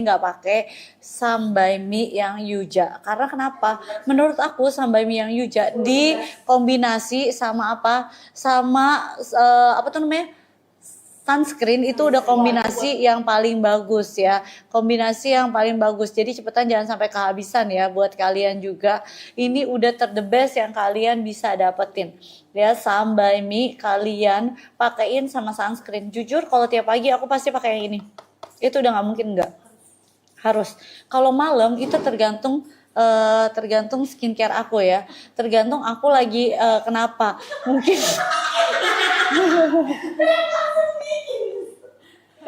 nggak pakai Sunby Me yang Yuja. Karena kenapa? Menurut aku Sunby Me yang Yuja dikombinasi sama apa? Sama apa tuh namanya? Sunscreen itu udah kombinasi yang paling bagus ya. Kombinasi yang paling bagus. Jadi cepetan jangan sampai kehabisan ya buat kalian juga. Ini udah the best yang kalian bisa dapetin. Ya, Sunby Me kalian pakein sama sunscreen. Jujur kalau tiap pagi aku pasti pakai yang ini. Itu udah nggak mungkin nggak. Harus. Kalau malam itu tergantung skincare aku ya. Tergantung aku lagi kenapa. Mungkin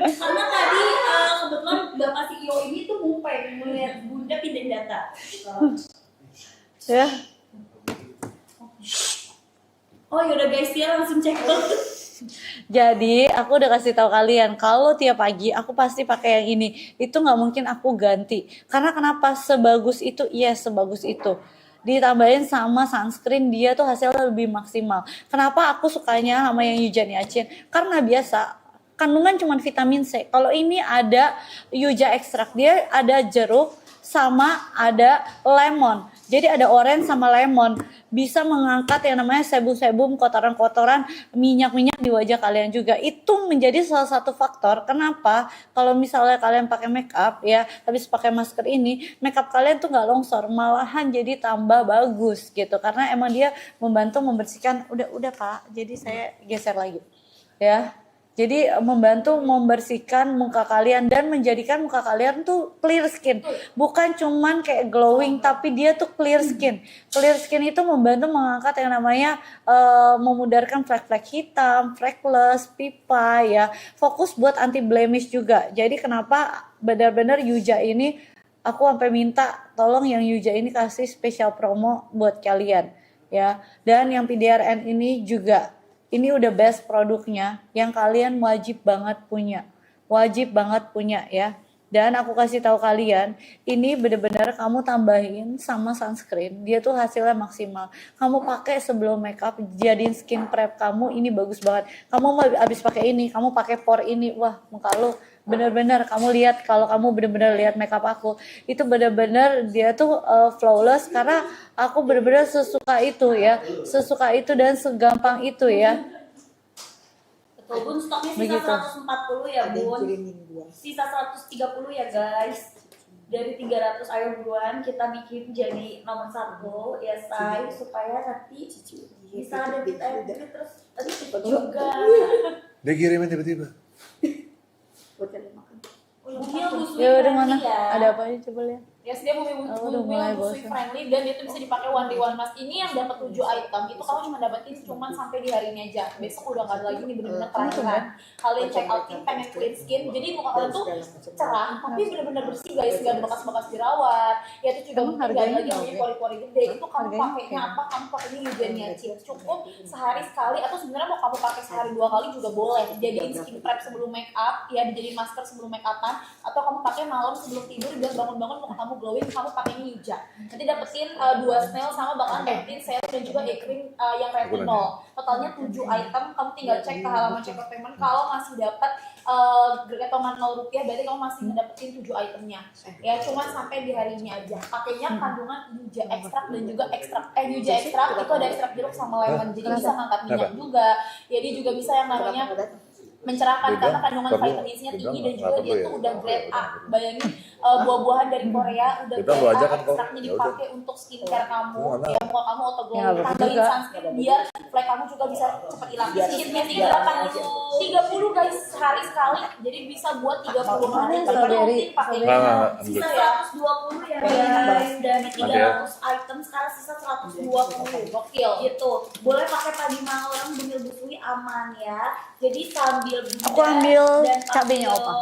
karena tadi kebetulan Bapak CEO ini tuh pengen melihat Bunda pindahin data. ya. Oh yaudah guys, dia langsung cek out. Jadi aku udah kasih tahu kalian kalau tiap pagi aku pasti pakai yang ini. Itu nggak mungkin aku ganti. Karena kenapa? Sebagus itu, iya sebagus itu. Ditambahin sama sunscreen dia tuh hasilnya lebih maksimal. Kenapa aku sukanya sama yang Yuja Niacin? Karena biasa kandungan cuma vitamin C. Kalau ini ada Yuja ekstrak, dia ada jeruk sama ada lemon. Jadi ada orange sama lemon. Bisa mengangkat yang namanya sebum-sebum, kotoran-kotoran, minyak-minyak di wajah kalian juga. Itu menjadi salah satu faktor kenapa kalau misalnya kalian pakai make up ya, habis pakai masker ini, make up kalian tuh nggak longsor, malahan jadi tambah bagus gitu. Karena emang dia membantu membersihkan. Udah Pak. Jadi saya geser lagi. Ya. Jadi membantu membersihkan muka kalian dan menjadikan muka kalian tuh clear skin. Bukan cuman kayak glowing tapi dia tuh clear skin. Clear skin itu membantu mengangkat yang namanya memudarkan flek-flek hitam, freckles, pipa ya. Fokus buat anti blemish juga. Jadi kenapa benar-benar Yuja ini aku sampai minta tolong yang Yuja ini kasih spesial promo buat kalian ya. Dan yang PDRN ini juga ini udah best produknya yang kalian wajib banget punya ya. Dan aku kasih tahu kalian, ini bener-bener kamu tambahin sama sunscreen, dia tuh hasilnya maksimal. Kamu pakai sebelum makeup, jadiin skin prep kamu, ini bagus banget. Kamu mau abis pakai ini, kamu pakai pore ini, wah muka lu bener-bener kamu lihat, kalau kamu bener-bener lihat makeup aku, itu bener-bener dia tuh flawless karena aku bener-bener sesuka itu ya, sesuka itu dan segampang itu ya. Betul Bun, stoknya sisa Begitu. 140 ya Bun. Sisa 130 ya guys. Dari 300 ayo buruan kita bikin jadi nomor 1 ya say, supaya nanti bisa ada debit terus cepet juga. Dia kirimin tiba-tiba. Ya udah mana? Ada apa aja coba lihat. Ya dia udah mulai busui bosan. friendly dan itu bisa dipakai one day one mask. Ini yang dapat 7 item itu kamu cuma dapetin cuma sampai di hari ini aja. Besok udah nggak ada lagi nih, bener-bener terakhiran. Kalian check out in pengen clean skin. Jadi muka kalian tuh cerah tapi bener-bener bersih guys, nggak ada bekas-bekas jerawat. Ya itu juga mungkin nggak ada lagi yang punya pori-pori gede. Itu kamu pakainya apa? Kamu pakainya Yuja Niacin. Cukup sehari sekali atau sebenarnya mau kamu pakai sehari 2 kali juga boleh. Jadiin skin prep sebelum make up, ya dijadiin masker sebelum make upan, atau kamu pakai malam sebelum tidur biar bangun-bangun muka kamu glowing, kamu pakai ini Yuja. Nanti dapetin 2 snail sama bakalan dapetin serum dan juga eye cream yang retinol. Totalnya 7 item, kamu tinggal cek ke halaman checkout payment. Kalau masih dapat potongan Rp0, berarti kamu masih mendapetin 7 itemnya. Ya cuma sampai di hari ini aja. Pakainya kandungan Yuja ekstrak dan juga Yuja ekstrak itu ada ekstrak jeruk sama lemon. Jadi bisa ngangkat minyak juga. Jadi juga bisa yang namanya mencerahkan karena kandungan vitamin C-nya tinggi dan juga dia tuh udah grade A. Bayangin buah-buahan dari Korea udah grade A, ekstraknya dipakai untuk skincare kamu, ya muka kamu auto glowing. Tambahin sunscreen biar flek kamu juga bisa cepat hilang. Sedikitnya sih 30 guys sehari sekali, jadi bisa buat 30 hari. Rutin pakainya sisa ya 120 ya guys, dari 300 item sekarang sisa 120. Gokil gitu. Boleh pakai pagi malam, bumil busui aman ya. Jadi sambil Aku ambil cabenya Opa.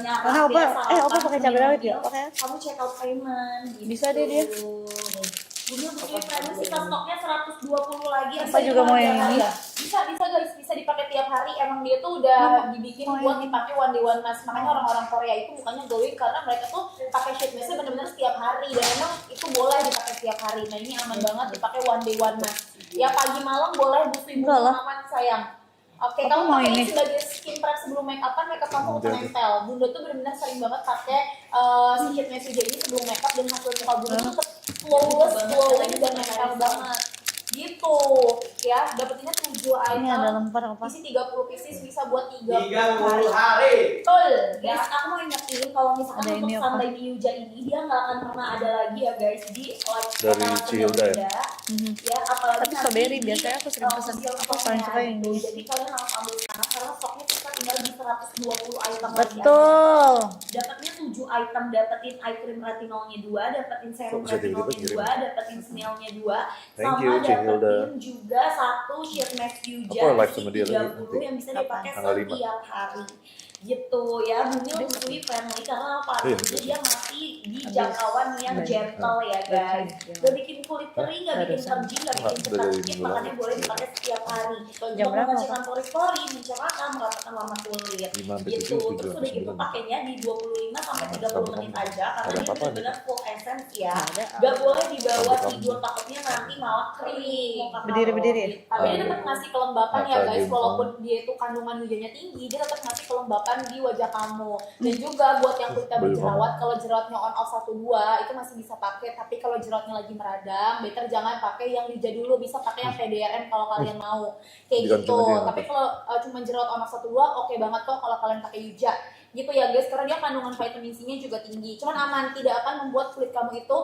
Karena Opa pakai cabai rawit ya? Pakai. Kamu check out payment. Gitu. Bisa deh dia. Bumil busui friendly sisa stoknya 120 lagi. Apa juga mau yang ini? Bisa guys, bisa dipakai tiap hari. Emang dia tuh udah dibikin buat dipakai one day one mask. Makanya orang-orang Korea itu mukanya glowing karena mereka tuh pakai sheet masknya benar-benar setiap hari dan emang itu boleh dipakai setiap hari. Nah ini aman banget dipakai one day one mask. Ya pagi malam boleh busui aman sayang. Oke, kamu mau pakai ini sebagai skin prep sebelum make upan, make up kamu udah nempel. Bunda tuh benar-benar sering banget pakai si sheet mask Yuja ini sebelum make up, dan hasil muka Bunda tuh tetap flawless, glowing dan nempel banget. Gitu ya, dapetinnya 7 item. Ini ada lembar apa? Isi 30 pieces bisa buat 30 30 hari. hari. Betul. Guys, aku mau ingetin kalau misalkan Ada untuk ini apa? Sunday Yuja ini dia nggak akan pernah ada lagi ya guys di Dari Cihilda ya? Ya, apalagi Tapi strawberry biasanya aku sering pesan. Aku paling suka yang ini. Jadi kalian langsung ambil sekarang karena stoknya kita tinggal di 120 item lagi. Betul. Dapatnya 7 item, dapetin eye cream retinolnya 2, dapetin serum Kok bisa retinolnya tiba-tiba 2, dapetin snailnya 2, Thank sama you, Cihilda. dapetin juga 1 sheet mask Yuja Aku live isi sama dia lagi 30 nanti. yang bisa dipakai Tanggal 5. setiap hari. Gitu ya, Bumil Busui friendly karena apa? Iya, Jadi betul. dia masih di jangkauan yang gentle ya guys. Gak bikin kulit kering, gak bikin kerjing, gak bikin Nggak, cepat dari dikit, bulan. makanya boleh dipakai setiap hari. Jam Untuk berapa, menghasilkan pori-pori, mencerahkan, meratakan warna kulit. 5 sampai Gitu. 7, Terus 7 udah gitu 9. pakainya di 25 sampai 30 menit aja karena Ada ini apa-apa benar-benar full essence ya. Ada. Gak boleh dibawa Rambut tidur, takutnya nanti malah kering. Berdiri-berdiri. Tapi dia tetap ngasih kelembapan ya Mata guys, jempol. walaupun dia itu kandungan hujanya tinggi, dia tetap ngasih kelembapan di wajah kamu. Dan juga buat yang kulitnya Belum. berjerawat, kalau jerawatnya on off 1-2 itu masih bisa pakai. Tapi kalau jerawatnya lagi meradang, better jangan pakai yang Yuja dulu, bisa pakai yang PDRN kalau kalian mau. Kayak Digantung gitu. aja ya, Tapi kalau cuma jerawat on off 1-2 oke banget kok kalau kalian pakai Yuja. Gitu ya guys, karena dia kandungan vitamin C-nya juga tinggi. Cuman aman, tidak akan membuat kulit kamu itu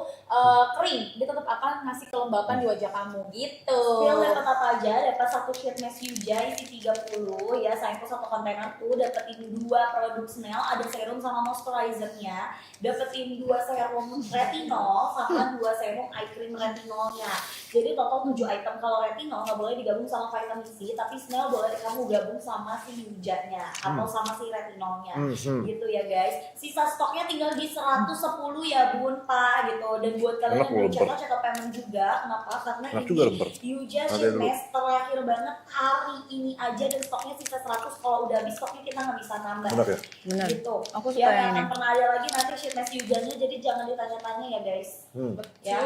kering. Dia tetap akan ngasih kelembapan di wajah kamu gitu. Still dapat apa aja? Dapat 1 sheet mask Yuja isi 30 ya, sample 1 kontainer tuh. Dapetin 2 produk Snail, ada serum sama moisturizernya. Dapetin 2 serum retinol sama 2 serum eye cream retinolnya. Jadi total 7 item. Kalau retinol nggak boleh digabung sama vitamin C, tapi Snail boleh kamu gabung sama si Yujanya atau sama si retinolnya. Gitu ya guys. Sisa stoknya tinggal di 110 ya Bun, Pak gitu. Dan buat kalian Enak yang beli lemper. check out payment juga, kenapa? Karena Enak ini juga lemper. Yuja Ada sheet dulu. mask terakhir banget hari ini aja dan stoknya sisa 100. Kalau udah habis stoknya kita nggak bisa nambah. Benar ya? Benar. Gitu. Aku suka Ya yang nggak ini. akan pernah ada lagi nanti sheet mask Yujanya, jadi jangan ditanya-tanya ya guys. Ya.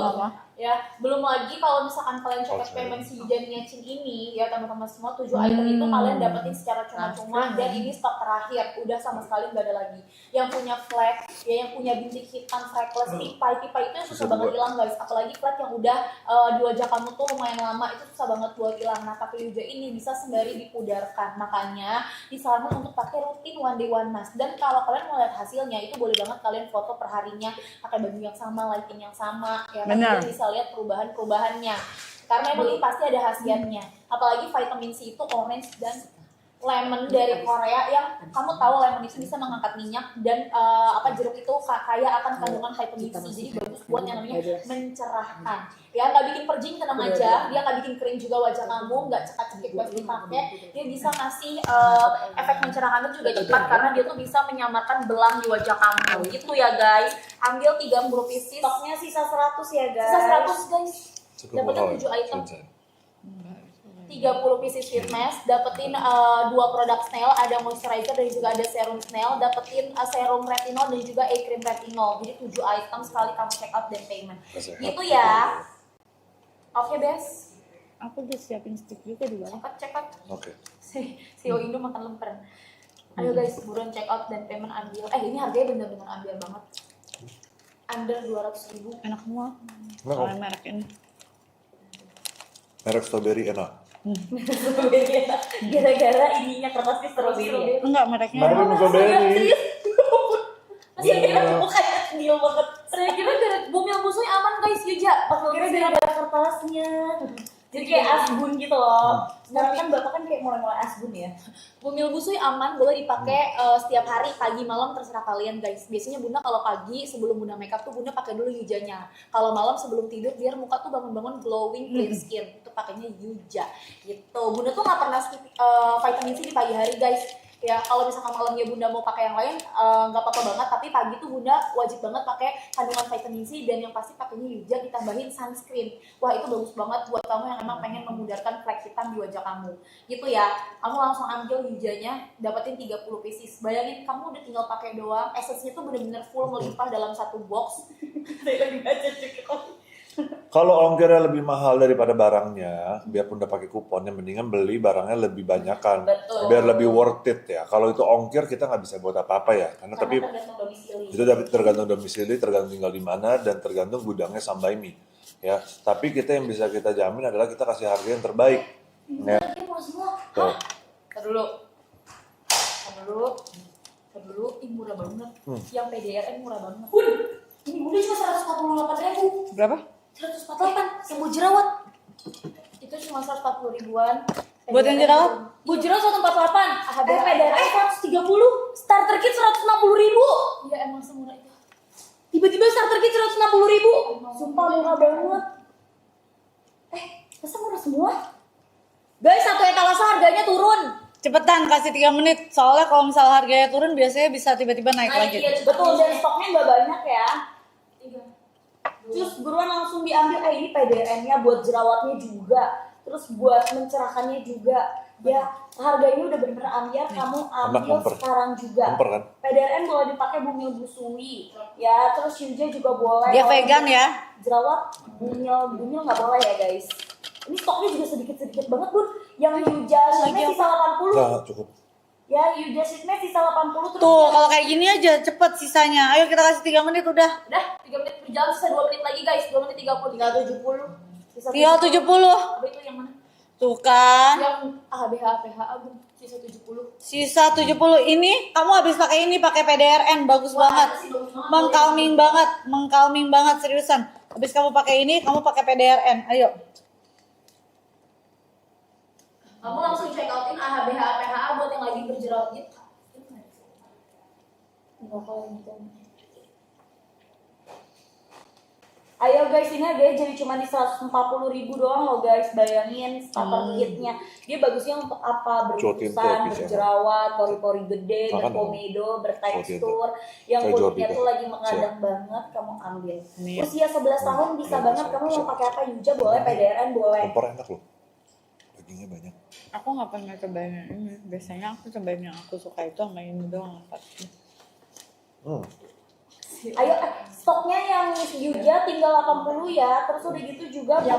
Mama. Ya, belum lagi kalau misalkan kalian check out Oke. payment si Yujan Nyecin ini ya teman-teman semua, 7 item itu kalian dapetin secara cuma-cuma dan ini stok terakhir, udah sama sekali nggak ada lagi. Yang punya flag ya, yang punya bintik hitam freckles, tipai itu yang susah banget hilang guys, apalagi flag yang udah di wajah kamu tuh lumayan lama, itu susah banget buat hilang. Nah pakai Yuja ini bisa sembari dipudarkan, makanya disarankan untuk pakai rutin one day one mask. Dan kalau kalian mau lihat hasilnya itu boleh banget kalian foto perharinya pakai baju yang sama, lighting yang sama ya, Benar. kalian bisa lihat perubahan-perubahannya karena emang ini pasti ada khasiatnya. Apalagi vitamin C itu orange dan lemon dari Korea, yang kamu tahu lemon itu bisa mengangkat minyak dan jeruk itu kaya akan kandungan vitamin C, jadi bagus buat yang namanya mencerahkan ya, nggak bikin perjing, tenang aja, dia nggak bikin kering juga wajah kamu, nggak cekat-cekik pas dipakai, dia bisa ngasih efek mencerahkan itu juga cepat karena dia tuh bisa menyamarkan belang di wajah kamu gitu ya guys. Ambil 30 pieces, stoknya sisa 100 ya guys, sisa 100 guys. Dapetin 7 item, 30 pieces sheet mask, dapetin 2 produk Snail, ada moisturizer dan juga ada serum Snail, dapetin serum retinol dan juga eye cream retinol. Jadi 7 item sekali kamu check out dan payment. Gitu ya. Oke, Bes. Aku udah siapin stick juga di bawah. Check out. Oke. CEO Indo makan lemper. Ayo guys, buruan check out dan payment ambil. Ini harganya bener-bener ambil banget. Under 200.000. Enak semua. Enak, Soalnya merek ini. Merek strawberry enak. Gara-gara ininya kertasnya strawberry. Enggak, mereknya. Merek strawberry. Masih kira aku kayak deal banget. Saya kira gara Bumil Busui aman guys, Yuja. Pas kira gara-gara kertasnya. Jadi kayak asbun gitu loh. Sekarang kan bapak kan kayak mulai-mulai asbun ya. Bumil Busui aman, boleh dipakai setiap hari, pagi malam terserah kalian guys. Biasanya bunda kalau pagi sebelum bunda makeup tuh bunda pakai dulu Yujanya. Kalau malam sebelum tidur biar muka tuh bangun-bangun glowing clean skin, itu pakainya Yuja. Gitu. Bunda tuh nggak pernah skip vitamin C di pagi hari guys. Ya kalau misalkan malamnya bunda mau pakai yang lain nggak apa-apa banget, tapi pagi tuh bunda wajib banget pakai kandungan vitamin C dan yang pasti pakainya Yuja ditambahin sunscreen. Wah itu bagus banget buat kamu yang emang pengen memudarkan flek hitam di wajah kamu gitu ya. Kamu langsung ambil Yujanya, dapetin 30 pieces. Bayangin kamu udah tinggal pakai doang, essence-nya tuh bener-bener full melimpah dalam satu box. Saya lagi baca cukup. Kalau ongkirnya lebih mahal daripada barangnya, biarpun udah pakai kupon, yang mendingan beli barangnya lebih banyakan, Betul. biar lebih worth it ya. Kalau itu ongkir kita nggak bisa buat apa-apa ya, karena tapi tergantung domisili. itu tergantung domisili, tergantung tinggal di mana, dan tergantung gudangnya sampai mie. Ya, tapi kita yang bisa kita jamin adalah kita kasih harga yang terbaik. Ya. Ini murah semua. Tuh. Tar dulu. Ini murah banget. Yang PDRN murah banget. Ini bunda cuma 148.000. Berapa? 148 yang buat jerawat. Itu cuma 140 ribuan. Buat yang jerawat? Buat jerawat 148. PDRN 130. Starter kit 160 ribu. Ya emang semurah itu. Tiba-tiba starter kit 160 ribu. Sumpah murah banget. Masa murah semua? Guys, satu etalase harganya turun. Cepetan kasih 3 menit. Soalnya kalau misal harganya turun biasanya bisa tiba-tiba naik lagi. Iya, betul, dan stoknya nggak banyak ya. Terus buruan langsung diambil. Ini PDRN-nya buat jerawatnya juga. Terus buat mencerahkannya juga. Ya, harganya udah bener ambiar. Kamu ambil Memper. sekarang juga. Memper kan? PDRN boleh dipakai Bumil Busui. Ya, terus Yuja juga boleh. Dia Kalau vegan ya. Jerawat Bumil nggak boleh ya guys. Ini stoknya juga sedikit-sedikit banget Bun. Yang Yuja Sheetnya sisa 80. Nah, cukup. Ya, Yuja Sheetnya sisa 80 terus. Tuh, kalau kayak gini aja cepet sisanya. Ayo kita kasih 3 menit udah. Udah, 3 menit berjalan, sisa 2 menit lagi guys. 2 menit 30, tinggal 70. Sisa Tinggal 70. Apa itu yang mana? Tuh kan. Yang AHBH, PHA, Bun. Sisa 70. Sisa 70 ini kamu habis pakai ini pakai PDRN bagus banget. Sih, bagus banget. Mengkalming banget seriusan. Habis kamu pakai ini, kamu pakai PDRN. Ayo. Kamu langsung check outin AHBH, PHA buat yang lagi berjerawat gitu. Enggak kalau gitu. Ayo guys, ini harganya jadi cuma di 140 ribu doang loh guys. Bayangin starter kitnya. Dia bagusnya untuk apa? Cotin Berkusan, tuh, bisa. berjerawat, pori-pori gede, Makan berkomedo, bertekstur. Cotin Yang Kayak kulitnya Jordi tuh tuh. lagi mengadang banget, kamu ambil. Nih. Usia 11 tahun bisa Iya, banget. bisa, Kamu bisa. mau pakai apa? Yuja boleh, PDRN boleh. Kompor enak loh. Dagingnya banyak. Aku nggak pernah cobain yang ini. Biasanya aku cobain yang aku suka itu sama ini doang. Ayo, stoknya yang Yuja tinggal 80 ya. Terus udah gitu juga Iya.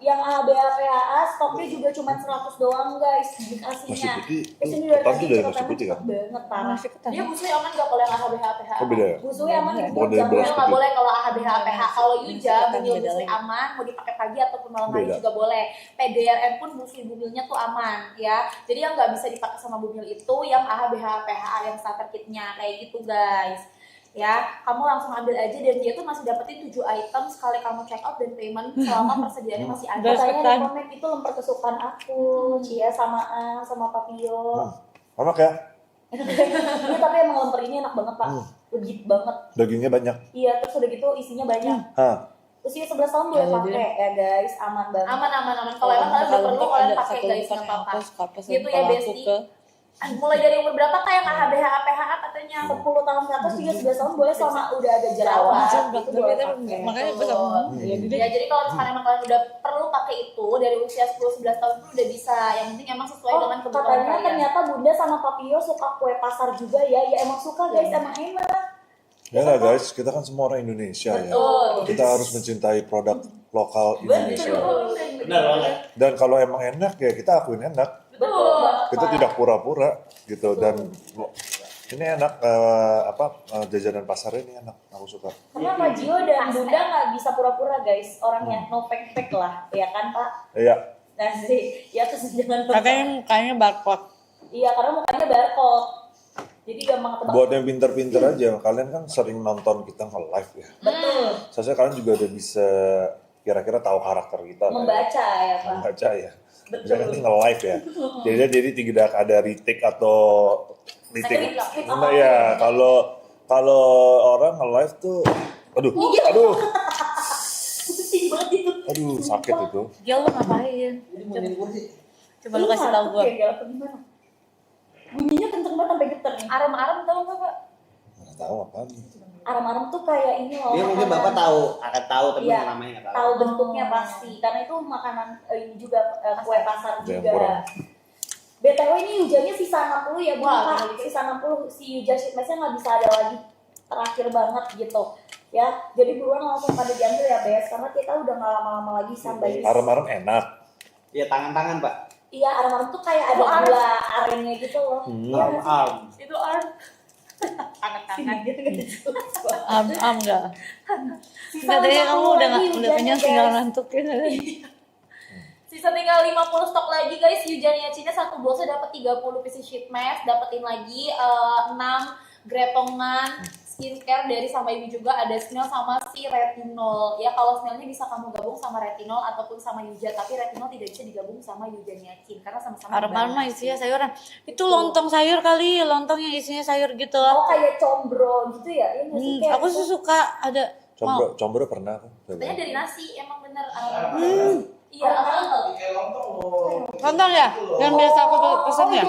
yang AHBH PHA stoknya juga cuma 100 doang guys dikasihnya. Nasi putih, Terus ini ketan tadi tuh dari cepetannya nasi putih kan? cepet banget parah. Nasi ketan. Dia busui aman gak kalau yang AHBH PHA? Oh, beda ya? Busui aman Beda. itu Bukan dari jamnya beras nggak putih. boleh kalau AHBH PHA. Kalau Yuja Nasi ketan bumil beda busui lagi. aman, mau dipakai pagi ataupun malam hari Beda. juga boleh. PDRN pun busui bumilnya tuh aman ya. Jadi yang nggak bisa dipakai sama bumil itu yang AHBH PHA yang starter kitnya kayak gitu guys. Ya, kamu langsung ambil aja dan dia tuh masih dapetin 7 item sekali kamu check out dan payment selama persediaannya masih ada. Beras Katanya ketan. di komen itu lemper kesukaan aku, Cia sama A sama Papio. Enak ya? Ini tapi emang lemper ini enak banget pak, legit banget. Dagingnya banyak. Iya, terus udah gitu isinya banyak. Hah. Usia 11 tahun boleh Kalau pakai ya guys, aman banget. Aman. Kalau emang kalian Kalau udah perlu untuk kalian ada pakai satu guys, lemper nggak yang apa-apa. aku suka pesen Gitu ya kalau aku Besti. ke Mulai dari umur berapa kayak yang AHBH PHA katanya 10 tahun ke atas juga 11 tahun boleh selama udah ada jerawat. Itu boleh pakai. makanya gue sama jadi deh. Ya jadi kalau misalnya emang kalian udah perlu pakai itu dari usia 10-11 tahun itu udah bisa. Yang penting emang sesuai dengan kebutuhan ya. kalian. Katanya ternyata Bunda sama Papio suka kue pasar juga ya. Ya emang suka guys, emang enak. Ya nggak guys, kita kan semua orang Indonesia ya. Betul. Kita harus mencintai produk lokal Indonesia. Betul. Benar banget. Dan kalau emang enak ya kita akuin enak. Betul. Kita tidak pura-pura gitu. Dan ini enak jajanan pasar ini enak. Aku suka. Karena Pak Gio dan Bunda nggak bisa pura-pura guys. Orangnya no fake lah, ya kan Pak? Iya. Nah sih, ya terus jangan Katanya mukanya barcode. Iya, karena mukanya barcode. Jadi gampang ketebak. Buat yang pinter-pinter aja, kalian kan sering nonton kita nge-live ya. Betul. Seharusnya kalian juga udah bisa kira-kira tahu karakter kita. kan? Membaca ya Pak. Membaca ya. Betul. Misalkan ini nge-live ya. Jadi tidak ada retake atau retake. Script. Nah ya, kalau orang nge-live tuh aduh Pusing banget itu. aduh sakit itu. Gil lu ngapain? Coba lu kasih tahu gue. Oke, gak gimana? Bunyinya kenceng banget sampai getar nih. Aram-aram tahu nggak Pak? Nggak tahu apa nih. Aram-aram tuh kayak ini loh. Dia mungkin makanan- bapak tahu, akan tahu tapi Iya, namanya nggak tahu. tahu bentuknya pasti karena itu makanan ini juga kue pasar Yang juga. kurang. BTW ini hujanya sisa 60 ya Bu. Wah, Kak. Sisa 60 si Yuja Sheetmask-nya nggak bisa ada lagi. Terakhir banget gitu. Ya, jadi buruan langsung pada diambil ya Bes, karena kita udah nggak lama-lama lagi sampai. Arem-arem enak. Iya, tangan-tangan, Pak. Iya, arem-arem tuh kayak ada gula arennya gitu loh. Iya nggak sih? Arm. Itu tangan-tangan gitu Am enggak. Sisa Enggak deh, 50 kamu udah lagi udah kenyang hujannya, tinggal guys. ngantuk ya. Sisa tinggal 50 stok lagi guys. Yujannya Cina satu boxnya dapat 30 pieces sheet mask, dapetin lagi 6 gretongan skincare dari Sama Ibu juga, ada snail sama si retinol. Ya kalau snailnya bisa kamu gabung sama retinol ataupun sama Yuja, tapi retinol tidak bisa digabung sama Yuja Niacin karena sama-sama Arem-arem mah banyak. isinya sayuran. Itu lontong sayur kali, lontong yang isinya sayur gitu. Oh kayak combro gitu ya? Iya nggak sih? Kayak Aku sih suka ada Combro pernah aku. Katanya dari nasi, emang bener. Iya, lontong ya? Yang biasa aku pesan ya?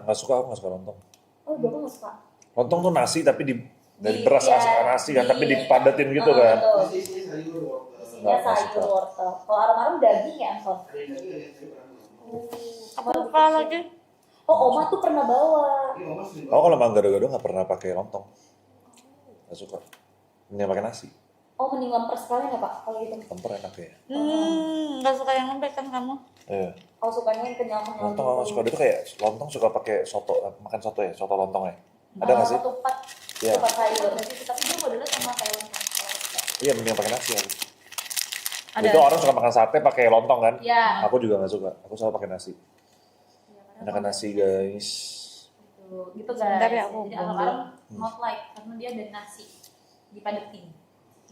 Enggak suka, aku nggak suka lontong. Oh, Bapak nggak suka? Lontong tuh nasi tapi dari beras Iya. nasi kan, tapi dipadatin gitu kan. Betul. Nggak Isinya sayur suka. wortel. Kalau arem-arem daging ya, Angkot? Aku lupa lagi. Oh, Oma tuh pernah bawa. Aku kalau makan gado-gado nggak pernah pakai lontong. Nggak suka. Ini pakai nasi. Oh, mending lemper sekalian ya Pak, kalau gitu. Lemper enak ya. Nggak suka yang lembek kan kamu? Iya. Oh, sukanya yang kenyal. Lontong aku suka itu kayak lontong suka pakai soto, makan soto ya, soto lontong ya. Ada nggak sih? Tupat, Iya. tupat sayur. Tapi dia modelnya sama kayak lontong. Iya, mending pakai nasi ya. Ada. Itu orang suka makan sate pakai lontong kan? Iya. Aku juga nggak suka. Aku selalu pakai nasi. Enakan nasi guys. Gitu guys. Sebentar ya, aku Jadi buang alam-alam not like karena dia ada nasi dipadetin.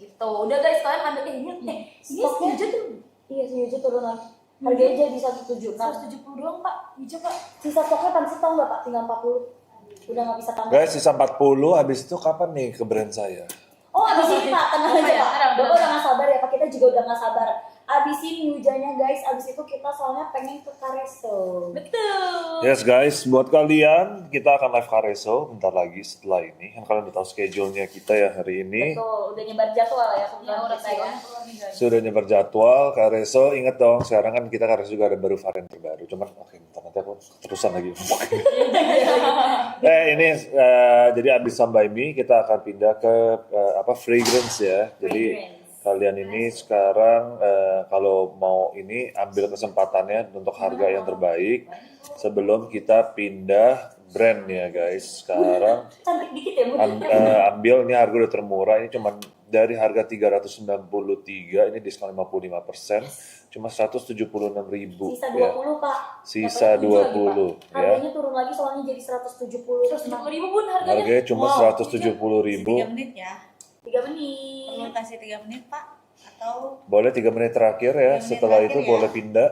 Gitu. Udah guys, kalian ambil ini Stoknya Yuja tuh iya, si Yuja turun lagi. Harganya jadi 176. 170 doang Pak. Yuja Pak. Sisa stoknya pan sih tau nggak Pak? Tinggal 40. Udah nggak bisa tambah. Guys, sisa 40, habis itu kapan nih ke brand saya? Oh, abis ini Pak, tenang aja Pak. Tenang. Bapak udah nggak sabar ya Pak, kita juga udah nggak sabar. Abis ini hujannya guys, abis itu kita soalnya pengen ke Kareso. Betul. Yes guys, buat kalian, kita akan live Kareso bentar lagi setelah ini. Kan kalian udah tahu schedule-nya kita ya hari ini. Betul, udah nyebar jadwal ya Ya kebetulan udah kita ya. Sudah nyebar jadwal, Kareso, inget dong, sekarang kan kita Kareso juga ada baru varian terbaru. Cuman, oke, bentar, nanti aku terusan lagi. Ini, jadi abis Sambai Mi, kita akan pindah ke fragrance ya. Jadi kalian ini sekarang kalau mau ini ambil kesempatannya untuk harga yang terbaik sebelum kita pindah brand ya guys. Sekarang Cantik dikit ya, Bu. ambil ini harga udah termurah, ini cuma dari harga 393 ini diskon 55%, cuma 176.000 Sisa 20 ya. Pak. Sisa Dapat 20 ya. Harganya turun lagi soalnya jadi 170. 170.000 Bun harganya. Harganya cuma Wow. 170.000. 3 menit ya. 3 menit. Perlu kasih 3 menit Pak? Atau Boleh 3 menit terakhir ya, 3 menit setelah terakhir itu ya. boleh pindah.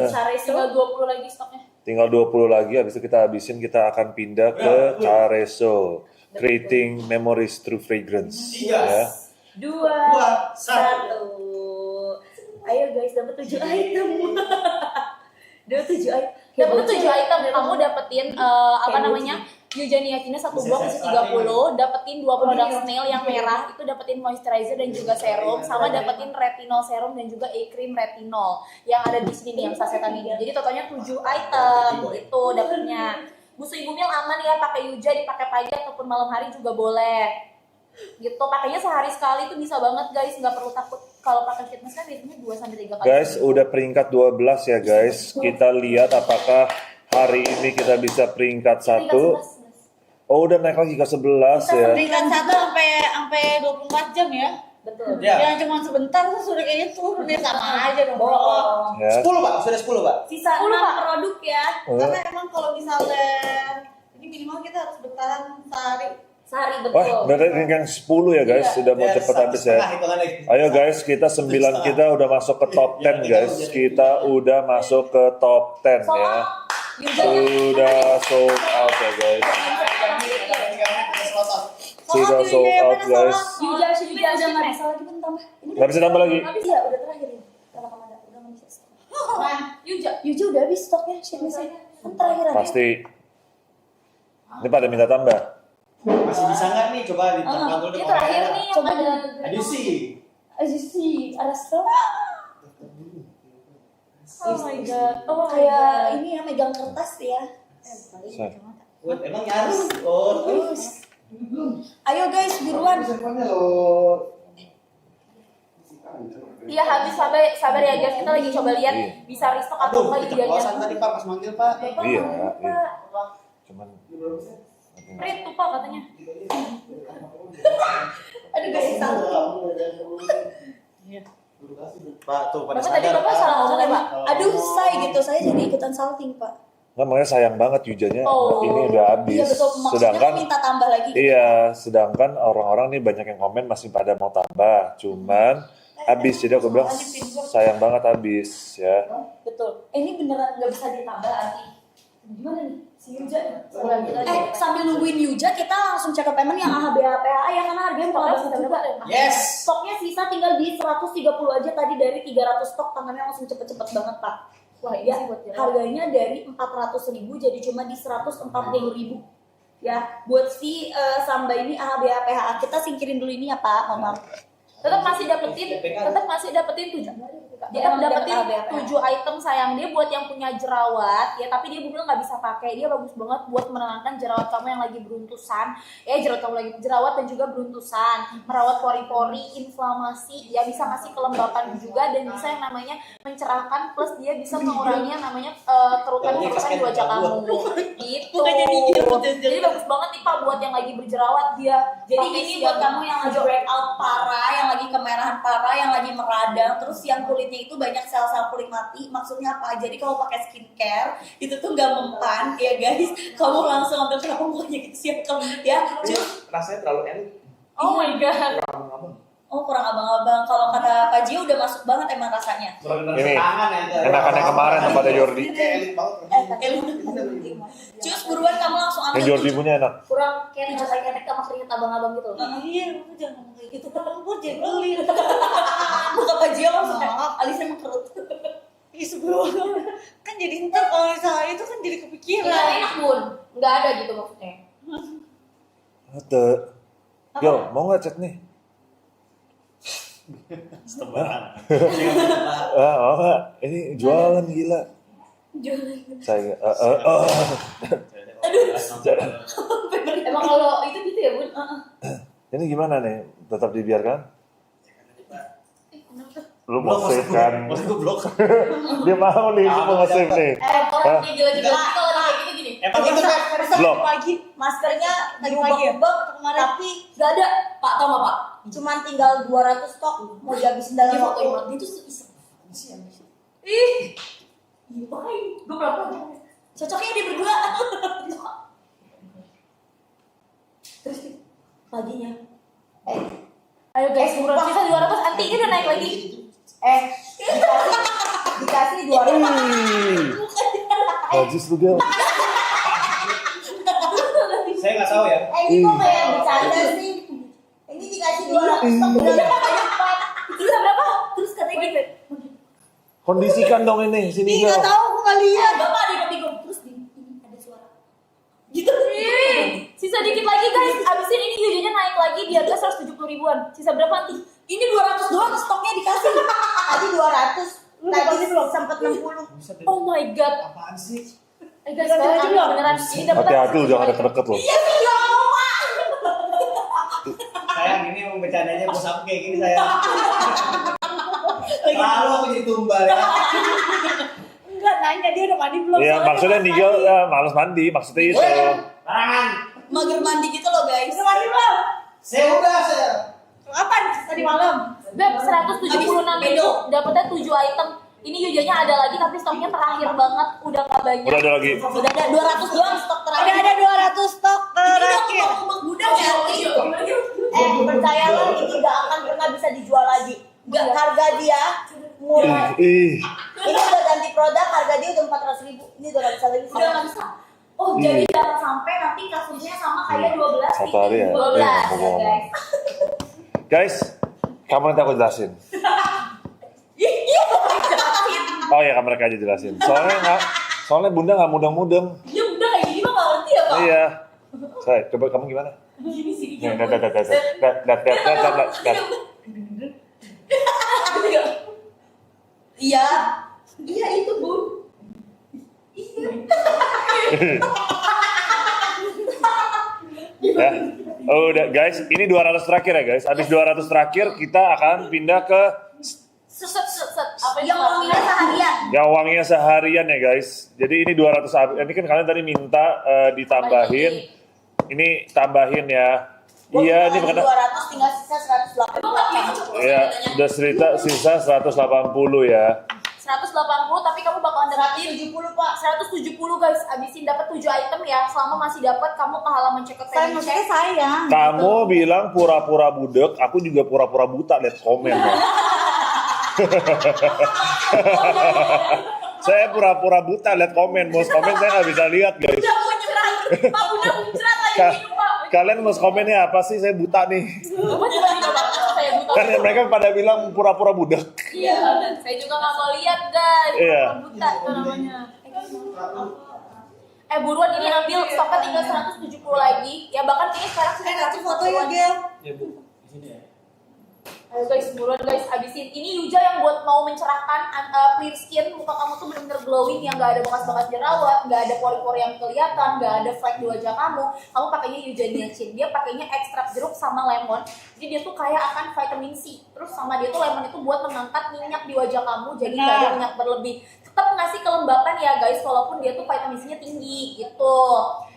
Kareso. Tinggal 20 lagi stoknya. Tinggal 20 lagi, habis itu kita habisin, kita akan pindah ke Kareso. Creating memories through fragrance. Ya. 2, 1. Ayo guys, dapat 7 item. Dapat 7 item. Dapat 7 item, kamu dapetin namanya? Yuja Niacin satu box isi 30, dapetin 2 produk snail yang merah, itu dapetin moisturizer dan juga serum, sama dapetin retinol serum dan juga cream retinol yang ada di sini nih, yang sasetan ini. Jadi totalnya 7 item itu dapetnya. Busu Ibu Mil aman ya, pakai Yuja dipakai pagi ataupun malam hari juga boleh. Gitu, pakainya sehari sekali itu bisa banget guys, nggak perlu takut. Kalau pakai fitness kan biasanya 2 sampai 3 kali. Guys, udah peringkat 12 ya guys. Kita lihat apakah hari ini kita bisa peringkat 1. Oh, udah naik lagi ke 11 ya. peringkat 1 sampai 24 jam ya? Betul. Ya. Yang cuma sebentar terus udah kayaknya turun ya, sama aja dong bro. Bohong. Ya. 10 Pak, sudah 10 Pak. Sisa 6 produk ya. Karena emang kalau misalnya ini minimal kita harus bertahan Sehari Wah, betul. berarti ranking 10 ya guys. Sudah mau cepet habis ya. Ayo guys, kita 9 kita udah masuk ke top 10 guys. Kita udah masuk ke top 10 ya. Sudah sold out ya guys. Sudah sold out guys. Yuja udah nggak bisa lagi pun tambah. Ini Gak bisa tambah lagi. Iya, udah terakhir ini. Kalau Kamanda udah nggak bisa stok. Yuja Udah habis stoknya, shipmentnya. Kan terakhir aja. Pasti. Ini pada minta tambah. Masih bisa nggak nih? Coba ditekan dulu. ini terakhir nih yang Coba ada Adisi. Aja sih, ada stok. oh my god, oh my Kayak god. ini ya megang kertas ya. Emang nyaris? Oh, Ayo guys, buruan. Iya habis, sabar ya guys, kita lagi coba lihat Iya. bisa restock atau Aduh, enggak keceplosan yujannya. tadi Pak pas manggil Pak. Iya, iya. Cuman Prit tuh Pak katanya. Aduh guys, salah. Pak tuh pada Bapak tadi sadar. Bapak salah ngomong ya Pak? Aduh, saya jadi ikutan salting, Pak. nggak, makanya sayang banget Yujanya Oh. ini udah habis. Iya betul, maksudnya Sedangkan minta tambah lagi. iya, sedangkan orang-orang nih banyak yang komen masih pada mau tambah. Cuman habis, jadi aku bilang sayang banget habis ya. Betul. Ini beneran nggak bisa ditambah Arti. Gimana nih? Si Yuja. Sambil nungguin Yuja, kita langsung check up payment yang AHBA PHA ya, karena harganya murah banget juga. Yes. Stoknya sisa tinggal di 130 aja tadi dari 300 stok, tangannya langsung cepet-cepet banget, Pak. Wah Ya, ini buat dia. harganya dari 400.000 jadi cuma di 140.000. Ya, buat si Samba ini AHBA PHA kita singkirin dulu ini ya, Pak. Mohon maaf. Tetap masih dapetin 7 Emang dapat dapetin ABPH. 7 item sayang dia buat yang punya jerawat ya, tapi dia bilang nggak bisa pakai. Dia bagus banget buat menenangkan jerawat kamu yang lagi beruntusan jerawat kamu lagi jerawat dan juga beruntusan, merawat pori-pori, inflamasi ya, bisa ngasih kelembapan juga dan bisa yang namanya mencerahkan, plus dia bisa mengurangi yang namanya kerutan-kerutan di wajah kamu gitu. Jadi bagus banget nih Pak buat yang lagi berjerawat dia. Jadi ini buat kamu yang lagi breakout parah, yang lagi kemerahan parah, yang lagi meradang, terus yang kulitnya itu banyak sel-sel kulit mati. Maksudnya apa? Jadi kalau pakai skincare itu tuh nggak mempan ya guys. Kamu langsung ambil kenapa mukanya gitu sih ya. Cus. Rasanya terlalu enak. Oh my god. Oh kurang abang-abang. Kalau kata Pak Jio udah masuk banget emang rasanya. Ini, tangan ya. enakan yang kemarin tempatnya Jordi. Elit banget. Cus buruan kamu langsung ambil. Yang Jordi punya enak. Kurang kayak ketek sama keringet abang-abang gitu. Iya, lu jangan ngomong kayak gitu. Lu jadi beli. Muka Pak Jio langsung alisnya mengkerut. Ih, sebelum kan jadi ntar kalau misalnya itu kan jadi kepikiran. Nggak enak Bun, nggak ada gitu maksudnya. Ada. Yo, mau nggak chat nih? Setebaran. Mau nggak? Ini jualan gila. Saya Emang kalau itu gitu ya Bun? ini gimana nih? Tetap dibiarkan? Lu mau Blok, save kan? maksud gue blok. Dia mau nih, dia mau save nih. Orang kayak gila-gila kalau kayak gitu gini. Apa gitu Pak? Blok. Pagi maskernya Lagi pagi ya? ubek tapi nggak ada. Pak tahu nggak Pak? Cuman tinggal 200 stok mau dihabisin dalam Dia waktu. fotoin Itu iseng. Ih, Ngapain? Gue berapa? Cocoknya dia berdua. Terus paginya. ayo guys, buruan sisa 200, nanti ini udah naik lagi. Dikasih 200. Najis lu Gel. Saya nggak tahu ya. Ini kok kayak bercanda sih? Ini dikasih 200 stok udah banyak Pak. Terus berapa? Terus katanya gitu. Kondisikan dong ini, sini Gel. tahu aku kali ya. Bapak ada bingung. Terus ini ada suara. Gitu. Ih, sisa dikit lagi guys. Abis ini yujunya naik lagi di harga 170 ribuan. Sisa berapa nanti? Ini 200 doang stoknya dikasih. Tadi 200. Tadi sempat 60. Oh my god. Apaan sih? Guys, sekarang beneran ini dapat. Hati-hati lu, jangan deket-deket lu. Iya sih ya Pak. Sayang ini emang bercandanya bos aku kayak gini sayang. Lalu aku jadi tumbal ya. Enggak, nanya dia udah mandi belum? Iya, Soalnya maksudnya dia Nigel males mandi, maksudnya itu. Larangan. Mager mandi gitu loh guys. udah mandi belum? Saya udah saya. Kapan? Tadi malam. Beb, 176 ribu, dapetnya 7 item. Ini yujanya ada lagi tapi stoknya terakhir banget, udah nggak banyak. Udah ada lagi. Udah ada 200 doang stok Udah terakhir. ada 200 stok terakhir. Gudang ya. Percayalah ini gak akan pernah bisa dijual lagi. Gak, harga dia murah. Ih, Ini udah ganti produk, harga dia udah 400.000. Ini udah gak bisa lagi. Udah gak bisa. Oh, jadi jangan sampai nanti kasusnya sama kayak 12 Satu hari ya? 12 Iya, ya ngomong-ngomong. guys. guys, kamu nanti aku jelasin. Oh ya, mereka aja jelasin. Soalnya Bunda nggak mudeng-mudeng. Dia udah kayak gini mah gak ngerti ya Pak. Iya. Saya coba kamu gimana? Gini sih. Nih, dat. Iya. Iya itu Bun. Ya, Oh, udah guys, ini 200 terakhir ya guys. Habis 200 terakhir kita akan pindah ke Apa itu? Yang wanginya seharian. yang wanginya seharian ya guys. Jadi ini 200, ini kan kalian tadi minta ditambahin. Ini tambahin ya. Iya, ini karena 200 tinggal sisa 180. ya udah sisa 180 ya. 180 tapi kamu bakalan dapetin 170 Pak. 170 guys. Abisin dapat 7 item ya. Selama masih dapat kamu ke halaman checkout Saya payment maksudnya check. sayang. Kamu bilang pura-pura budek, aku juga pura-pura buta, lihat komen ya. Saya pura-pura buta, lihat komen. Mau komen saya nggak bisa lihat guys. Udah muncrat. Pak udah muncrat lagi minum Pak. Kalian mau komennya apa sih? Saya buta nih. Bapak juga minum Pak. Saya buta. Kan mereka pada bilang pura-pura budek. Iya, saya juga nggak mau lihat guys. Iya. Pura-pura buta itu namanya. Buruan ini ambil stoknya tinggal 170 lagi. Ya bahkan ini sekarang sudah Kasih foto ya, Gel. Ya Bu, di sini ya. Ayo guys, buruan guys, habisin. Ini Yuja yang buat mau mencerahkan clear skin, muka kamu tuh bener-bener glowing, yang gak ada bekas-bekas jerawat, gak ada pori-pori yang kelihatan, gak ada flek di wajah kamu. Kamu pakainya Yuja Niacin. Dia pakainya ekstrak jeruk sama lemon. Jadi dia tuh kaya akan vitamin C. Terus sama dia tuh lemon itu buat mengangkat minyak di wajah kamu, jadi gak ada minyak berlebih. Tetap ngasih kelembapan ya guys, walaupun dia tuh vitamin C-nya tinggi gitu.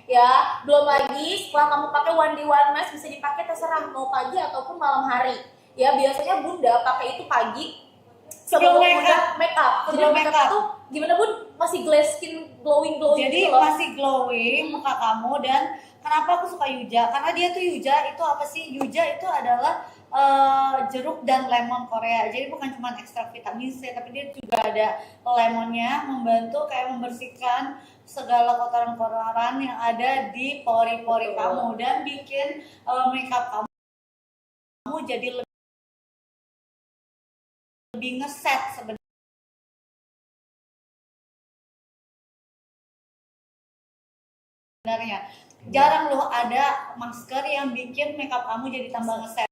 Ya, belum lagi setelah kamu pakai one day one mask bisa dipakai terserah mau pagi ataupun malam hari. Ya biasanya bunda pakai itu pagi sebelum bunda make up. Jadi Sebelum make make up up. tuh gimana bun? Masih glass skin glowing Jadi gitu loh. masih glowing muka kamu. Dan kenapa aku suka Yuja? Karena dia tuh Yuja itu apa sih? Yuja itu adalah jeruk dan lemon Korea. Jadi bukan cuma ekstrak vitamin C, tapi dia juga ada lemonnya membantu kayak membersihkan segala kotoran-kotoran yang ada di pori-pori kamu dan bikin makeup kamu jadi lebih ngeset sebenarnya. Jarang loh ada masker yang bikin makeup kamu jadi tambah ngeset.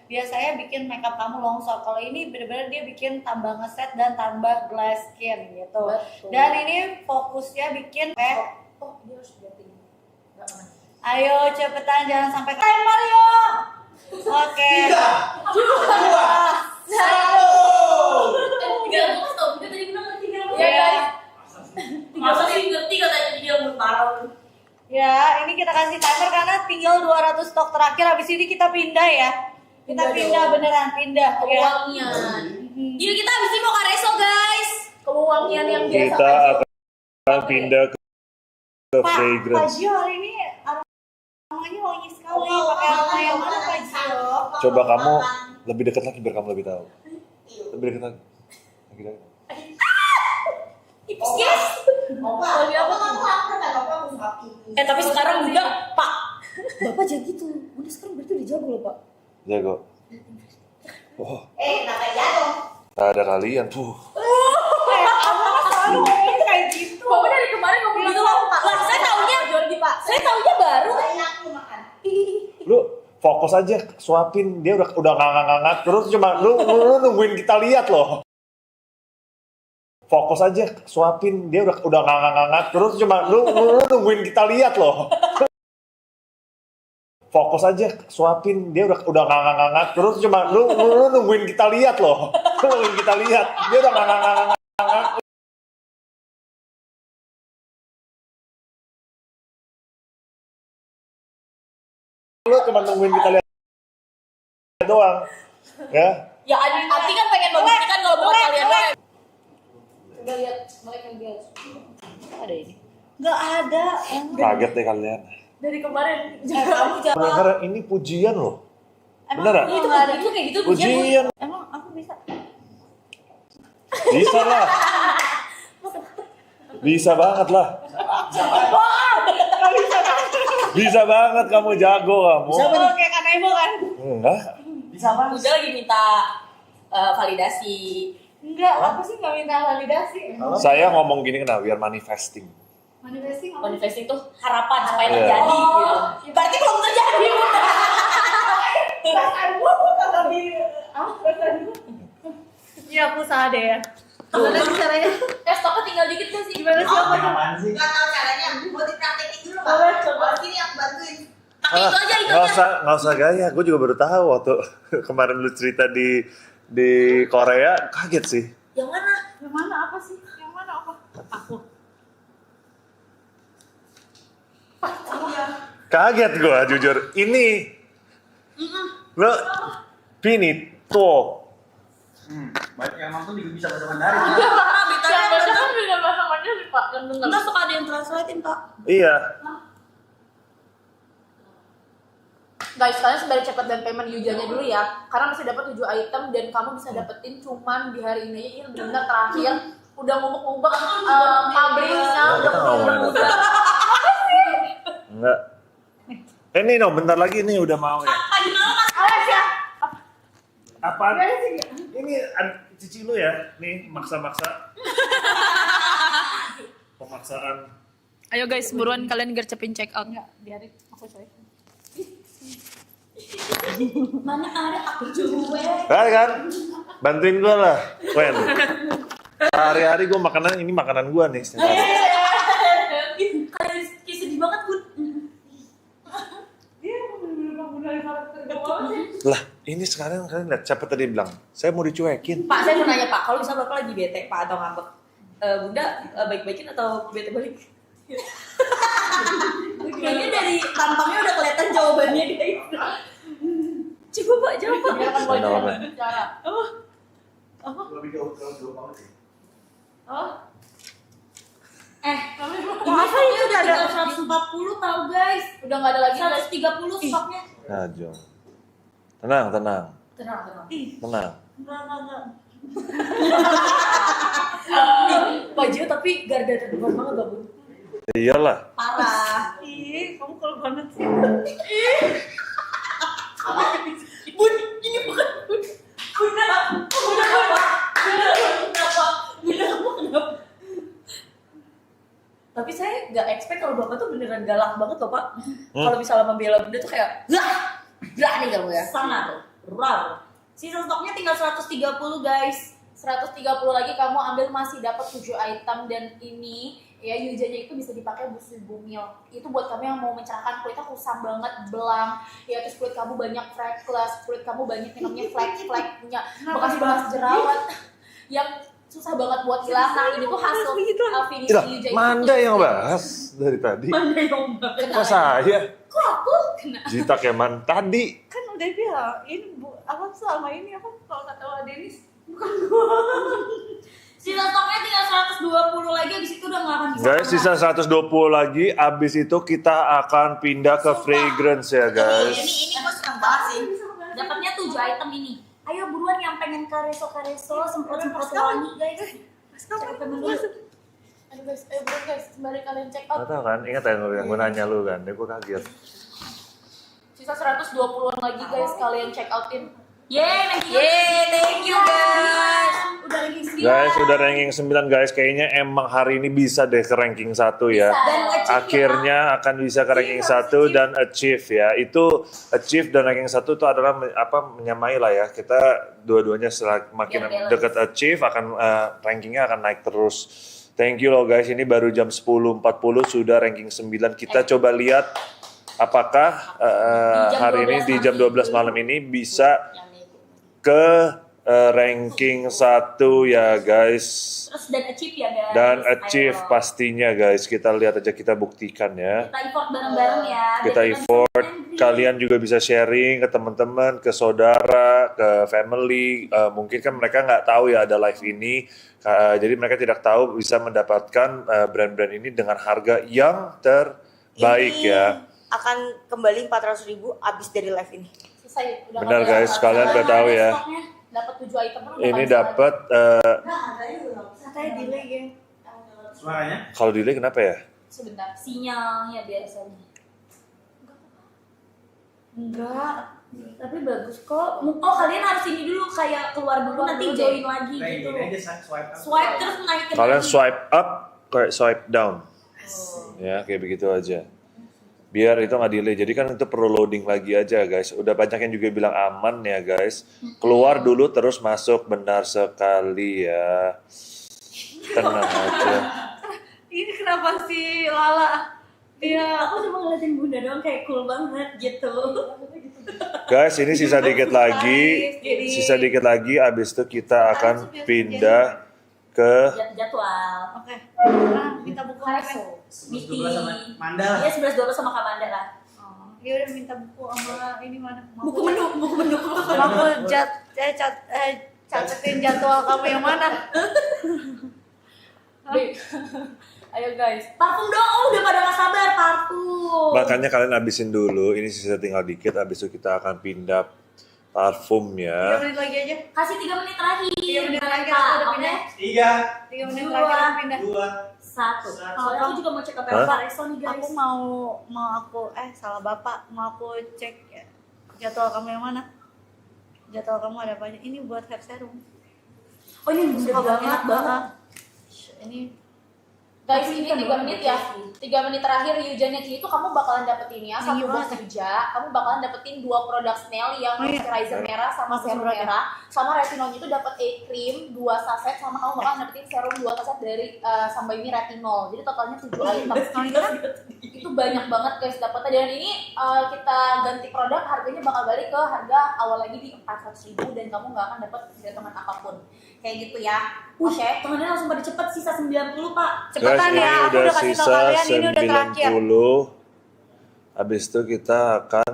Biasanya bikin makeup kamu longsor. Kalau ini benar-benar dia bikin tambah ngeset dan tambah glass skin gitu. Betul. Dan ini fokusnya bikin Oh, dia harus berarti. Enggak aman. ayo cepetan jangan sampai timer yuk. Oke. 3, 2, 1. Tiga ratus tau, kita tadi bilang tiga ratus. Ya guys. Masa sih ngerti katanya dia mau parah. Ya, ini kita kasih timer karena tinggal 200 stok terakhir. Habis ini kita pindah ya. Kita pindah beneran pindah ya. Kewangian. Yuk kita abis ini mau ke Reso guys. Kewangian yang biasa Kita aja. akan pindah ke Pak fragrance. Gio hari ini aromanya wangi sekali. Pakai aroma yang mana Pak Gio? Coba kamu lebih dekat lagi biar kamu lebih tahu. Lebih dekat lagi. Lagi dekat. Tipis guys. Lagi apa tuh? Tapi sekarang udah Pak. Bapak jangan gitu. Bunda sekarang berarti udah jago loh, Pak. Jago. Oh, Kenapa ya dong? tak ada kalian tuh. Selalu ngomong kayak gitu. Bapak dari kemarin ngomong gitu loh, Pak. Lah, saya taunya Jordi, Pak. Saya taunya baru. Lu fokus aja suapin, dia udah ngangak-ngangak terus cuma lu nungguin kita lihat loh. Fokus aja suapin, dia udah ngangak-ngangak terus cuma lu nungguin kita lihat loh. Fokus aja suapin, dia udah ngangak-ngangak terus cuma lu nungguin kita lihat loh. Nungguin kita lihat, dia udah ngangak-ngangak. Lu cuma nungguin kita lihat doang. Ya. Ya Ati kan pengen membuktikan kalau bukan kalian doang. Coba lihat mereka yang dia. Ada ini. Nggak ada. Kaget deh kalian. Dari kemarin Kamu jangan. Beneran ini pujian loh. Beneran? Itu nggak ada. Itu kayak gitu Pujian. Emang aku bisa. Bisa lah. Bisa banget lah. Bisa banget kamu jago kamu. Oh, kayak Kanebo kan? Enggak. Bisa apa? Udah lagi minta validasi. Enggak, aku sih nggak minta validasi. Saya ngomong gini kenapa? Biar manifesting. Manifesting apa? Manifesting tuh harapan supaya Iya. terjadi gitu. Berarti belum terjadi. Iya, aku usaha deh ya. Gimana sih caranya? stoknya tinggal dikit gak sih? Gimana sih? Apaan sih? Nggak tahu caranya, mau dipraktekin dulu Boleh, Pak. coba. Sini aku bantuin. Pakai itu aja, itu Nggak usah gaya. Gue juga baru tahu waktu kemarin lu cerita di Korea, kaget sih. Yang mana? Yang mana apa sih? Yang mana apa? Aku. Kaget gue jujur. Ini lo finito. Banyak yang nonton juga bisa bahasa Mandarin. Yang baca kan juga bahasa Mandarin Pak, yang dengar. Enggak suka ada yang translatein, Pak. Iya. Guys, kalian sembari cepat dan payment Yujanya dulu ya, karena masih dapat 7 item dan kamu bisa dapetin cuman di hari ini aja. Ini benar terakhir. Udah ngumpuk-ngumpuk pabriknya udah Kita ngomongin ngumpuk. Enggak. Ini no, bentar lagi nih udah mau ya. Pagi malam Mas. Awas ya. Apaan? Ini cici lu ya? Nih, maksa-maksa. Pemaksaan. Ayo guys, buruan kalian gercepin check out nggak? Biarin aku coy. Mana ada aku cuek. Kan? Bantuin gue lah, Wen. Sehari-hari gue ini makanan gue nih. Kalian kayak sedih banget, Bun. Lah, ini sekarang kalian lihat siapa tadi bilang, saya mau dicuekin. Pak, saya mau nanya Pak, kalau bisa Bapak lagi bete Pak atau ngambek, Bunda baik-baikin atau bete balik? Kayaknya dari tampangnya udah kelihatan jawabannya guys. Coba Pak jawab Pak. Biarkan Mana, Boy mana? bicara. Lebih jauh banget sih. Masa ini udah ada 140 tahu guys. Udah nggak ada lagi guys. 130 stoknya. Nah, Jong. Tenang. Tenang. Tenang. Pak Jo tapi garda terdepan banget gak Bun? Iyalah. Parah. Ih, kamu kalau banget sih. Bun, ini bukan Bun. Bunda apa? Kenapa? Tapi saya nggak expect kalau Bapak tuh beneran galak banget loh Pak. Kalau misalnya membela Bunda tuh kayak berani kamu ya. Sangat raw. Sisa stoknya tinggal 130 guys. 130 lagi kamu ambil masih dapat 7 item dan ini ya Yujanya itu bisa dipakai buat bumil. Itu buat kamu yang mau mencerahkan kulitnya kusam banget, belang. Ya terus kulit kamu banyak freckles, kulit kamu banyak yang namanya flek-flek, punya bekas-bekas jerawat yang susah banget buat hilang. Nah, ini tuh hasil finishing Gila, Yuja. Manda yang bahas dari tadi. Mana yang banget? Kok saya? Kok aku? Jita Keman tadi. Kan udah bilang, ini apa selama ini apa kalau kata Wak Denis Sisa stoknya tinggal 120 lagi, abis itu udah nggak akan bisa. Guys, sisa 120 lagi. Abis itu kita akan pindah ke fragrance ya guys. Ini gue seneng banget sih. Dapatnya 7 item ini. Ayo buruan yang pengen ke reso semprot wangi guys. Aduh guys, buruan guys, sembari kalian check out. Gak tau kan, ingat ya yang gue nanya lu kan, gue kaget. Sisa 120 lagi guys, kalian check outin. Yeay, thank you guys. Udah ranking 9. Guys, udah ranking 9 guys, kayaknya emang hari ini bisa deh ke ranking 1 ya. Dan achieve Akhirnya akan bisa ke ranking 1 dan achieve ya. Itu achieve dan ranking 1 itu adalah menyamai lah ya. Kita dua-duanya makin Biar balance. dekat achieve akan rankingnya akan naik terus. Thank you loh guys, ini baru jam 10.40 sudah ranking 9. Kita coba lihat apakah hari ini di jam 12 malam ini bisa ke ranking 1 ya guys. Terus dan achieve ya guys. Dan achieve Ayo. pastinya guys. Kita lihat aja, kita buktikan ya. Kita effort bareng-bareng ya. Kita Biar effort, bisa kalian juga bisa sharing ke teman-teman, ke saudara, ke family. Mungkin kan mereka nggak tahu ya ada live ini. Jadi mereka tidak tahu bisa mendapatkan brand-brand ini dengan harga yang terbaik Ini ya. akan kembali 400.000 abis dari live ini. Selesai. Udah Benar nggak ada guys, kalian udah tahu ya. Dapat 7 item kan udah Ini nggak bisa dapat Katanya delay ya. Suaranya? kalau delay kenapa ya? lagi. Sebentar. sinyalnya biasanya. Enggak. Tapi bagus kok. Oh, kalian harus ini dulu kayak keluar dulu nanti join lagi Kayak gitu. gini aja swipe up. Swipe terus naikin Kalian lagi. swipe up, kayak swipe down. Ya, kayak begitu aja. Biar itu nggak delay. Jadi kan itu perlu loading lagi aja guys. Udah banyak yang juga bilang aman ya guys. Keluar dulu terus masuk, benar sekali ya. Tenang aja. Ini kenapa si Lala Iya. Aku cuma ngeliatin bunda doang kayak cool banget gitu. Guys, ini sisa dikit lagi. Jadi- Sisa dikit lagi, abis itu kita akan pindah ke Jadwal. Oke. Nah, minta buku apa? Kareso. Meeting. 11 sama Manda lah. Iya 11-12 sama Kak Manda lah. Oh, dia udah minta buku sama ini mana? Buku menu. Aku catetin jadwal kamu yang mana? Ayo guys. Parfum dong, udah pada gak sabar parfum. makanya kalian habisin dulu. Ini sisa tinggal dikit, abis itu kita akan pindah parfum 3 ya. menit lagi aja. Kasih 3 menit terakhir. 3 menit lagi Pak, aku udah oke? pindah. 3, 3 menit Dua. terakhir aku pindah. 2, 1. Soalnya aku juga mau cek ke Hah? Pareso nih guys. Aku mau aku salah bapak, mau aku cek ya, jadwal kamu yang mana? Jadwal kamu ada apa aja? Ini buat hair serum. Oh ini bunda Suka bilang enak banget. Ini Guys, Tapi ini kan 3 bukan menit buat ya. sesi. 3 menit terakhir Yujannya Ci itu kamu bakalan dapetinnya Ini satu box gimana? Yuja. Kamu bakalan dapetin 2 produk Snail yang Oh, iya. moisturizer merah sama Masuk serum surat ya? merah. Sama retinolnya itu dapat cream 2 saset sama kamu bakalan dapetin serum 2 saset dari Sambaimi Retinol. Jadi totalnya 7 item. Itu banyak banget guys dapatnya, dan ini kita ganti produk harganya bakal balik ke harga awal lagi di 400.000 dan kamu nggak akan dapat potongan apapun kayak gitu ya. Oke. Tangannya langsung pada cepet, sisa 90 Pak. cepetan Guys, ini ya, aku udah udah kasih tau sisa kalian ini udah terakhir. 90. Abis itu kita akan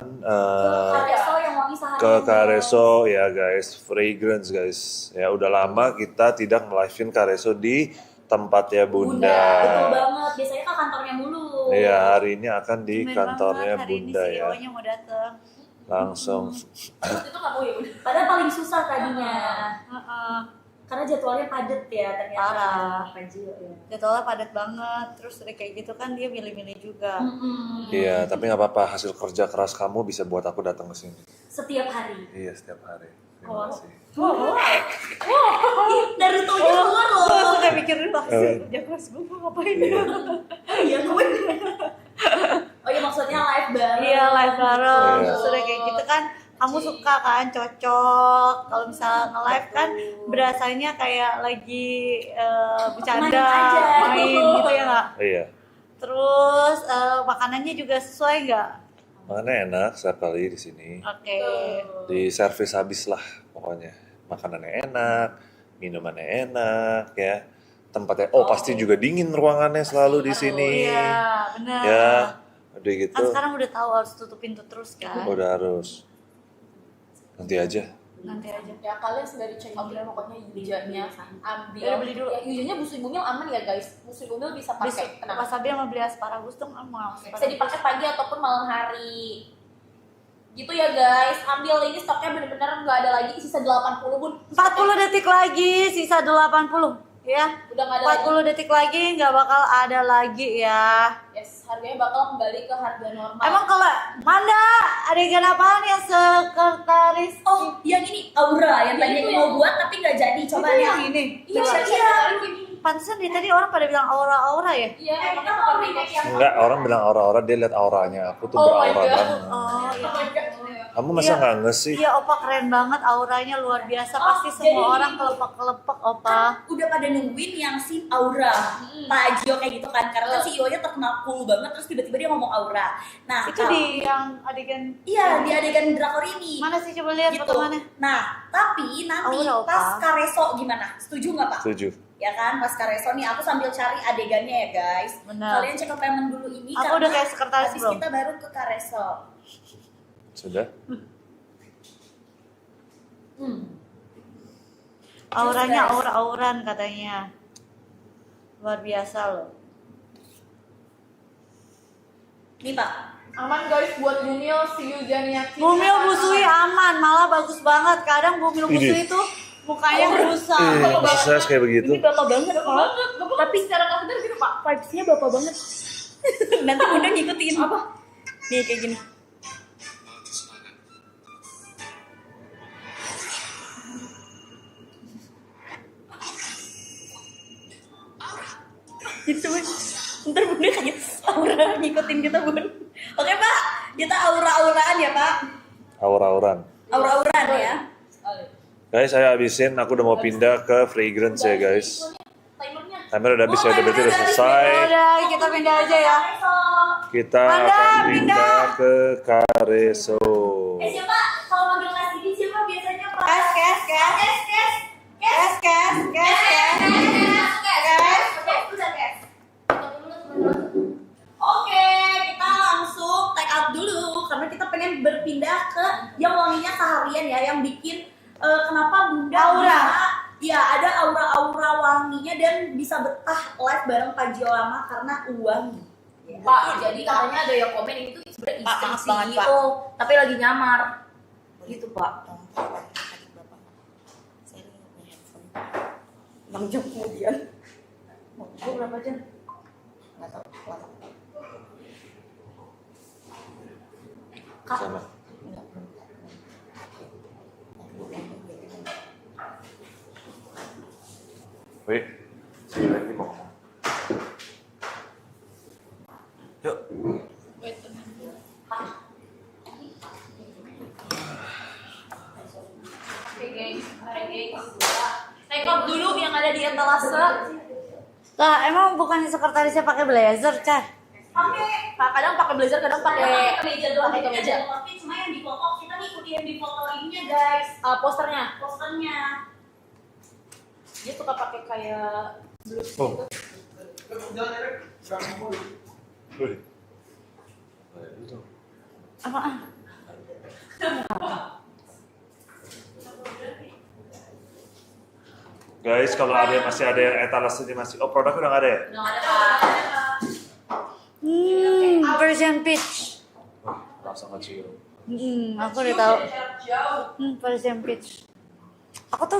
Kareso yang wangi sehari. ke Kareso ya guys, fragrance guys. Ya udah lama kita tidak nge-live-in Kareso di tempatnya Bunda. Bunda. Betul banget. Biasanya ke kantornya mulu. Iya, hari ini akan di Tumben kantornya banget, hari ini Bunda ya. CEO-nya mau datang. Langsung. Terus itu nggak mau ya udah. Padahal paling susah tadinya. Heeh. Karena jadwalnya padet ya ternyata. Parah. Fajio ya. Jadwalnya padat banget, terus udah kayak gitu kan dia milih-milih juga. Iya, tapi nggak apa-apa. Hasil kerja keras kamu bisa buat aku datang ke sini. Setiap hari. Iya, setiap hari. Terima kasih. Ih, Naruto-nya keluar loh. Aku kayak mikirin vaksin, kerja keras gue mau ngapain ya? Iya, oh iya maksudnya live bareng. Iya live bareng, Iya. terus udah kayak gitu kan. Kamu suka kan cocok. Kalau misalnya nge-live kan berasanya kayak lagi bercanda, Main aja. main gitu ya nggak? Iya. Terus makanannya juga sesuai nggak? Makanya enak setiap kali di sini. Oke. Di servis habis lah pokoknya. Makanannya enak, minumannya enak ya. Tempatnya pasti juga dingin ruangannya selalu di sini. Iya benar. Ya, udah gitu. Kan sekarang udah tahu harus tutup pintu terus kan. Udah harus. Nanti aja. Nanti aja. Ya kalian sembari check out ya, pokoknya Yujanya ambil. Udah beli dulu. Ya, Yujanya busui bumil aman ya guys. Busui bumil bisa Bisa pakai. Tenang. wasabi sama beli asparagus tuh mau. Bisa dipakai pagi ataupun malam hari. Gitu ya guys. Ambil ini stoknya bener-bener nggak ada lagi, sisa 80 bun. 40 detik lagi, sisa 80 ya. Udah nggak ada lagi. 40 detik lagi nggak bakal ada lagi ya. Yes, harganya bakal kembali ke harga normal. Emang kalau Manda adegan apaan yang sekretaris? Oh, yang ini Aura yang tadinya Itu mau yang- buat tapi nggak jadi. Itu Coba yang lihat. ini. Iya, Coba. iya. Pantesan dari tadi orang pada bilang aura-aura ya. Iya, emang Kan pakai Aura makeup yang Enggak, orang bilang aura-aura, dia lihat auranya. Aku tuh Oh my beraura God. banget. Oh iya. Kamu masa Iya. nggak nge sih? Iya opa keren banget, auranya luar biasa. Oh, Pasti jadi semua orang ini. kelepek-kelepek opa. Udah pada nungguin yang si Aura, Pak Ajio kayak gitu kan, karena kan CEO-nya terkenal cool banget, terus tiba-tiba dia ngomong Aura. Nah, Itu di yang adegan iya di adegan drakor ini. mana sih, coba lihat Gitu. potongannya. Nah, tapi nanti Aura, Opa. pas Kareso gimana? Setuju nggak Pak? Setuju. Ya kan, pas Kareso nih aku sambil cari adegannya ya guys. Benar. Kalian cek ke payment dulu ini. Aku karena udah kayak sekretaris habis belum? kita baru ke Kareso. Sudah? Auranya guys. aura-auran katanya. Luar biasa loh. Nih Pak, aman guys buat Bumil si Yujanya. Bumil busui aman, malah bagus banget. Kadang Bumil busui Ini. itu mukanya busa. Bisa kayak begitu. ini bapak banget Pak. Tapi secara nggak sadar gitu pak. Vibes-nya bapak banget. Nanti Bunda ngikutin. Apa? Nih kayak gini. Jadi coba ntar Bunda kayak aura ngikutin kita Bun. Oke Pak, kita aura-auraan ya Pak. Aura-auran. Aura-auraan ya. Guys, saya habisin. Aku udah mau pindah ke fragrance ya guys. Timernya. Timer udah habis ya, udah berarti udah selesai. Udah, kita pindah aja ya. Besok. kita akan pindah ke Kareso. Siapa kalau manggil Kak Didi siapa biasanya Pak? Kes. Oke, kita langsung take out dulu karena kita pengen berpindah ke yang wanginya seharian ya, yang bikin kenapa Bunda Aura. bisa, ya ada aura-aura wanginya dan bisa betah live bareng Pak Lama karena wangi. Pak, jadi katanya ada yang komen itu sebenarnya Pak, istri maaf banget, Pak. CEO, tapi lagi nyamar. Gitu, Pak. Saya lagi nggak punya handphone. 6 jam kemudian. Gue berapa jam? Nggak tahu. Lama. Sana. Nggak, belum. Wih, si lagi mau. Yuk. Oke, guys. Take out dulu yang ada di etalase. Lah, emang bukannya sekretarisnya pakai blazer, Cah? Kadang pakai blazer, kadang pakai Meja doang, pakai kemeja. tapi cuma yang di foto kita ngikutin yang di foto ininya guys, Posternya. posternya. Dia suka pakai kayak blus Oh. gitu. Wih. Apaan? Guys, kalau ada yang masih ada yang etalase ini masih, oh produknya udah nggak ada ya? Udah nggak ada, Pak. Persian peach. Rasa nggak cium. Aku udah tahu. Persian peach. Aku tuh